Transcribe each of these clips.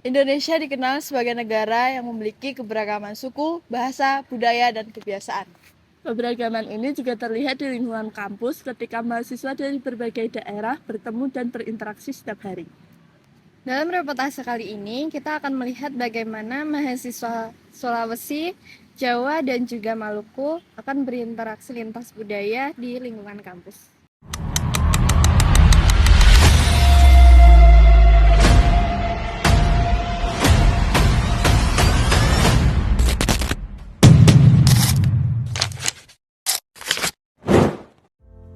Indonesia dikenal sebagai negara yang memiliki keberagaman suku, bahasa, budaya, dan kebiasaan. Keberagaman ini juga terlihat di lingkungan kampus ketika mahasiswa dari berbagai daerah bertemu dan berinteraksi setiap hari. Dalam reportase kali ini, kita akan melihat bagaimana mahasiswa Sulawesi, Jawa, dan juga Maluku akan berinteraksi lintas budaya di lingkungan kampus.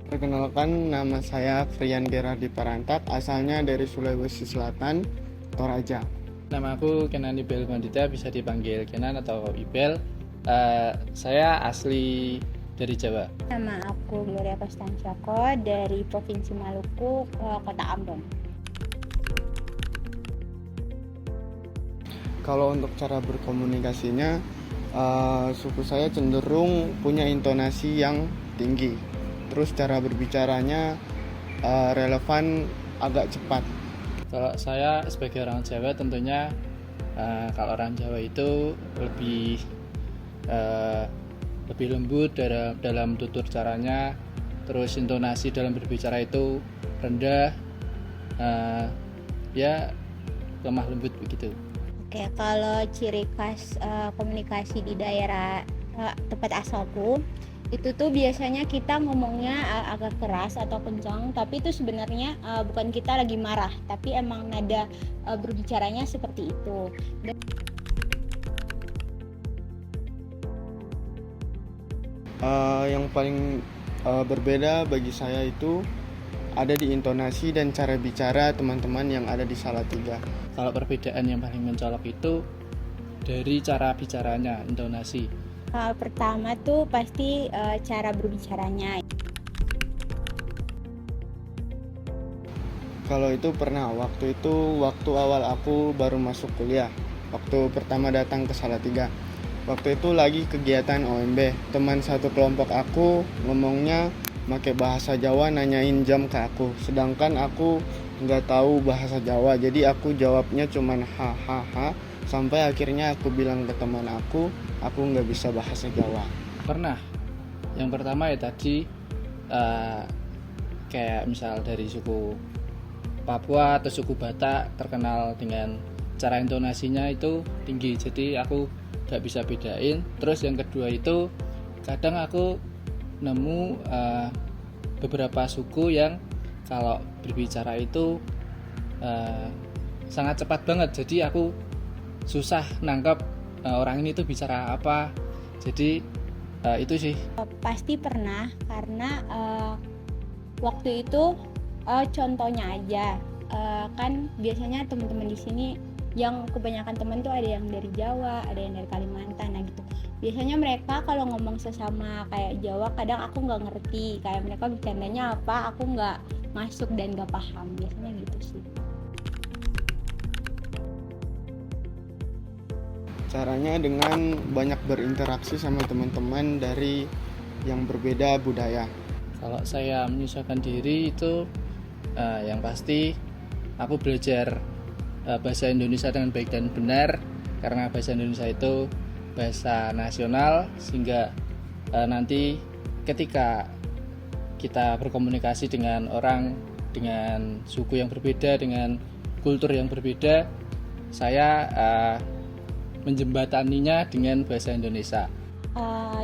Perkenalkan, nama saya Frian Gerardi Parantat, asalnya dari Sulawesi Selatan, Toraja. Nama aku Kenan Ibel Mandita, bisa dipanggil Kenan atau Ibel. Saya asli dari Jawa. Nama aku Gloria Kostanciako dari Provinsi Maluku, Kota Ambon. Kalau untuk cara berkomunikasinya, suku saya cenderung punya intonasi yang tinggi. Terus cara berbicaranya relevan, agak cepat. Kalau saya sebagai orang Jawa tentunya kalau orang Jawa itu lebih lembut dalam tutur caranya, terus intonasi dalam berbicara itu rendah, ya lemah lembut begitu. Oke, kalau ciri khas komunikasi di daerah tempat asalku, itu tuh biasanya kita ngomongnya agak keras atau kencang, tapi itu sebenarnya bukan kita lagi marah, tapi emang nada berbicaranya seperti itu. Yang paling berbeda bagi saya itu ada di intonasi dan cara bicara teman-teman yang ada di Salatiga. Kalau perbedaan yang paling mencolok itu dari cara bicaranya, intonasi. Hal pertama tuh pasti cara berbicaranya. Kalau itu pernah, waktu awal aku baru masuk kuliah, waktu pertama datang ke Salatiga. Waktu itu lagi kegiatan OMB, teman satu kelompok aku ngomongnya pakai bahasa Jawa, nanyain jam ke aku, sedangkan aku nggak tahu bahasa Jawa, jadi aku jawabnya cuman hahaha, sampai akhirnya aku bilang ke teman aku nggak bisa bahasa Jawa. Pernah. Yang pertama ya tadi kayak misal dari suku Papua atau suku Batak terkenal dengan cara intonasinya itu tinggi, jadi aku gak bisa bedain. Terus yang kedua itu kadang aku nemu beberapa suku yang kalau berbicara itu sangat cepat banget, jadi aku susah nangkep orang ini tuh bicara apa. Jadi itu sih. Pasti pernah, karena waktu itu contohnya aja, kan biasanya teman-teman di sini yang kebanyakan teman tuh ada yang dari Jawa, ada yang dari Kalimantan, nah gitu. Biasanya mereka kalau ngomong sesama kayak Jawa, kadang aku nggak ngerti, kayak mereka bercandanya apa, aku nggak masuk dan nggak paham, biasanya gitu sih. Caranya dengan banyak berinteraksi sama teman-teman dari yang berbeda budaya. Kalau saya menyesuaikan diri itu yang pasti aku belajar bahasa Indonesia dengan baik dan benar, karena bahasa Indonesia itu bahasa nasional, sehingga nanti ketika kita berkomunikasi dengan orang dengan suku yang berbeda, dengan kultur yang berbeda, saya menjembataninya dengan bahasa Indonesia.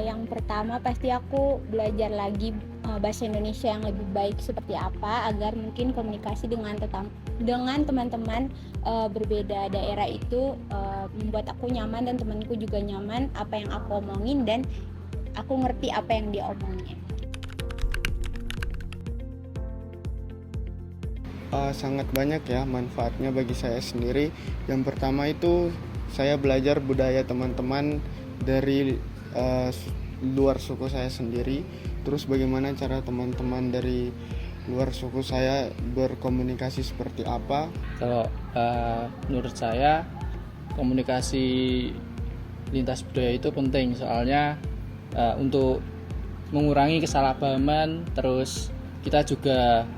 Yang pertama pasti aku belajar lagi bahasa Indonesia yang lebih baik seperti apa, agar mungkin komunikasi dengan teman-teman berbeda daerah itu membuat aku nyaman dan temanku juga nyaman apa yang aku omongin, dan aku ngerti apa yang dia omongin. Sangat banyak ya manfaatnya bagi saya sendiri. Yang pertama itu saya belajar budaya teman-teman dari luar suku saya sendiri. Terus bagaimana cara teman-teman dari luar suku saya berkomunikasi seperti apa. Kalau menurut saya komunikasi lintas budaya itu penting, soalnya untuk mengurangi kesalahpahaman, terus kita juga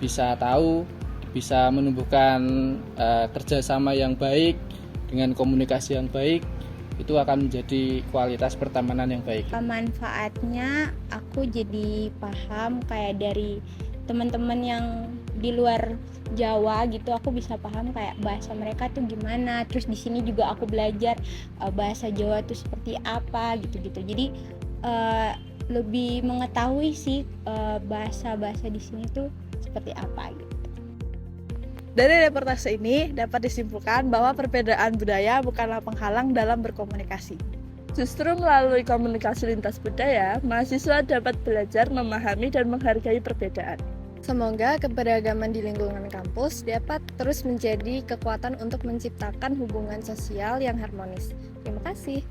bisa tahu bisa menumbuhkan kerjasama yang baik dengan komunikasi yang baik, itu akan menjadi kualitas pertemanan yang baik. Manfaatnya aku jadi paham kayak dari teman-teman yang di luar Jawa gitu, aku bisa paham kayak bahasa mereka tuh gimana. Terus di sini juga aku belajar bahasa Jawa tuh seperti apa gitu-gitu. Jadi lebih mengetahui sih bahasa-bahasa di sini tuh seperti apa gitu. Dari reportase ini dapat disimpulkan bahwa perbedaan budaya bukanlah penghalang dalam berkomunikasi. Justru melalui komunikasi lintas budaya, mahasiswa dapat belajar memahami dan menghargai perbedaan. Semoga keberagaman di lingkungan kampus dapat terus menjadi kekuatan untuk menciptakan hubungan sosial yang harmonis. Terima kasih.